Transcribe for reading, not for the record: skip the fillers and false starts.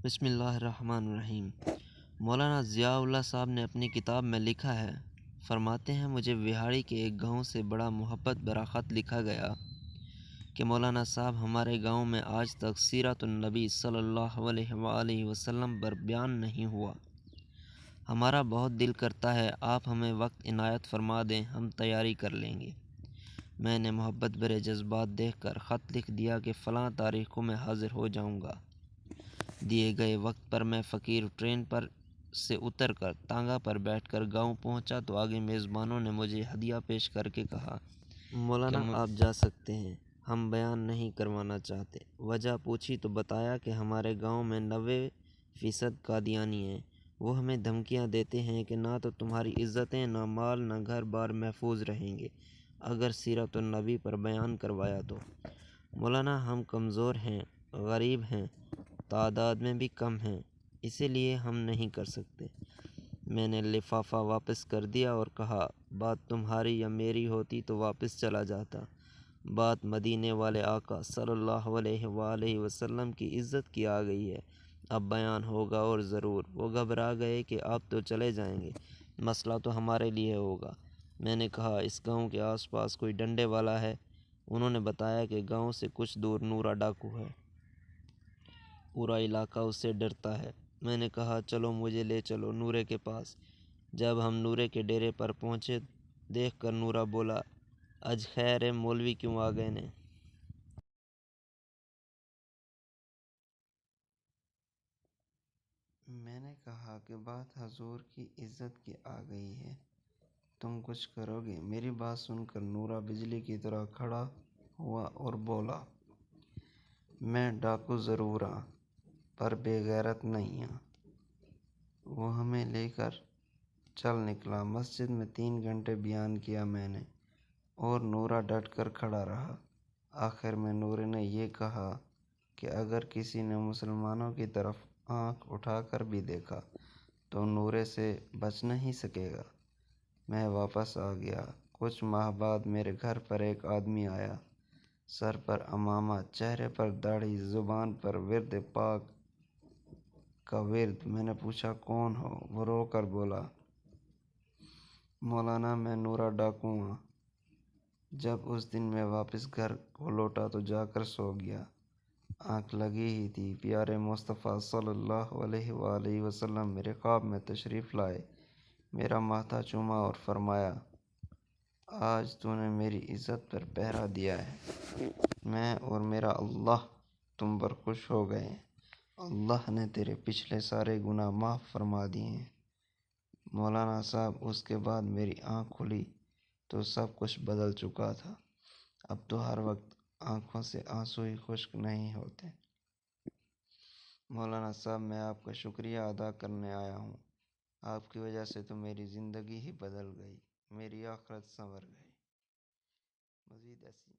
بسم اللہ الرحمن الرحیم۔ مولانا ضیاء اللہ صاحب نے اپنی کتاب میں لکھا ہے، فرماتے ہیں مجھے وہاڑی کے ایک گاؤں سے بڑا محبت بھرا خط لکھا گیا کہ مولانا صاحب ہمارے گاؤں میں آج تک سیرت النبی صلی اللہ علیہ وآلہ وسلم پر بیان نہیں ہوا۔ ہمارا بہت دل کرتا ہے آپ ہمیں وقت عنایت فرما دیں، ہم تیاری کر لیں گے۔ میں نے محبت بھرے جذبات دیکھ کر خط لکھ دیا کہ فلاں تاریخ کو میں حاضر ہو جاؤں گا۔ دیے گئے وقت پر میں فقیر ٹرین پر سے اتر کر تانگا پر بیٹھ کر گاؤں پہنچا تو آگے میزبانوں نے مجھے ہدیہ پیش کر کے کہا، مولانا آپ جا سکتے ہیں، ہم بیان نہیں کروانا چاہتے۔ وجہ پوچھی تو بتایا کہ ہمارے گاؤں میں 90% قادیانی ہیں، وہ ہمیں دھمکیاں دیتے ہیں کہ نہ تو تمہاری عزتیں، نہ مال، نہ گھر بار محفوظ رہیں گے اگر سیرت النبی پر بیان کروایا تو۔ مولانا ہم کمزور ہیں، غریب ہیں، تعداد میں بھی کم ہیں، اسی لیے ہم نہیں کر سکتے۔ میں نے لفافہ واپس کر دیا اور کہا، بات تمہاری یا میری ہوتی تو واپس چلا جاتا۔ بات مدینے والے آقا صلی اللہ علیہ وآلہ وسلم کی عزت کی آ گئی ہے، اب بیان ہوگا اور ضرور۔ وہ گھبرا گئے کہ آپ تو چلے جائیں گے، مسئلہ تو ہمارے لیے ہوگا۔ میں نے کہا، اس گاؤں کے آس پاس کوئی ڈنڈے والا ہے؟ انہوں نے بتایا کہ گاؤں سے کچھ دور نورا ڈاکو ہے، پورا علاقہ اس سے ڈرتا ہے۔ میں نے کہا، چلو مجھے لے چلو نورے کے پاس۔ جب ہم نورے کے ڈیرے پر پہنچے دیکھ کر نورا بولا، اج خیر ہے، مولوی کیوں آ گئے نے؟ میں نے کہا کہ بات حضور کی عزت کی آ گئی ہے، تم کچھ کرو گے؟ میری بات سن کر نورا بجلی کی طرح کھڑا ہوا اور بولا، میں ڈاکو ضرور ہاں پر بے غیرت نہیں ہاں۔ وہ ہمیں لے کر چل نکلا۔ مسجد میں 3 گھنٹے بیان کیا میں نے اور نورا ڈٹ کر کھڑا رہا۔ آخر میں نورے نے یہ کہا کہ اگر کسی نے مسلمانوں کی طرف آنکھ اٹھا کر بھی دیکھا تو نورے سے بچ نہیں سکے گا۔ میں واپس آ گیا۔ کچھ ماہ بعد میرے گھر پر ایک آدمی آیا، سر پر عمامہ، چہرے پر داڑھی، زبان پر ورد پاک کا ورد۔ میں نے پوچھا، کون ہو؟ وہ رو کر بولا، مولانا میں نورا ڈاکو ہوں۔ جب اس دن میں واپس گھر کو لوٹا تو جا کر سو گیا۔ آنکھ لگی ہی تھی، پیارے مصطفیٰ صلی اللہ علیہ وآلہ وسلم میرے خواب میں تشریف لائے، میرا ماتھا چوما اور فرمایا، آج تو نے میری عزت پر پہرا دیا ہے، میں اور میرا اللہ تم پر خوش ہو گئے ہیں، اللہ نے تیرے پچھلے سارے گناہ معاف فرما دیے ہیں۔ مولانا صاحب اس کے بعد میری آنکھ کھلی تو سب کچھ بدل چکا تھا۔ اب تو ہر وقت آنکھوں سے آنسو ہی خشک نہیں ہوتے۔ مولانا صاحب میں آپ کا شکریہ ادا کرنے آیا ہوں، آپ کی وجہ سے تو میری زندگی ہی بدل گئی، میری آخرت سنور گئی۔ مزید ایسی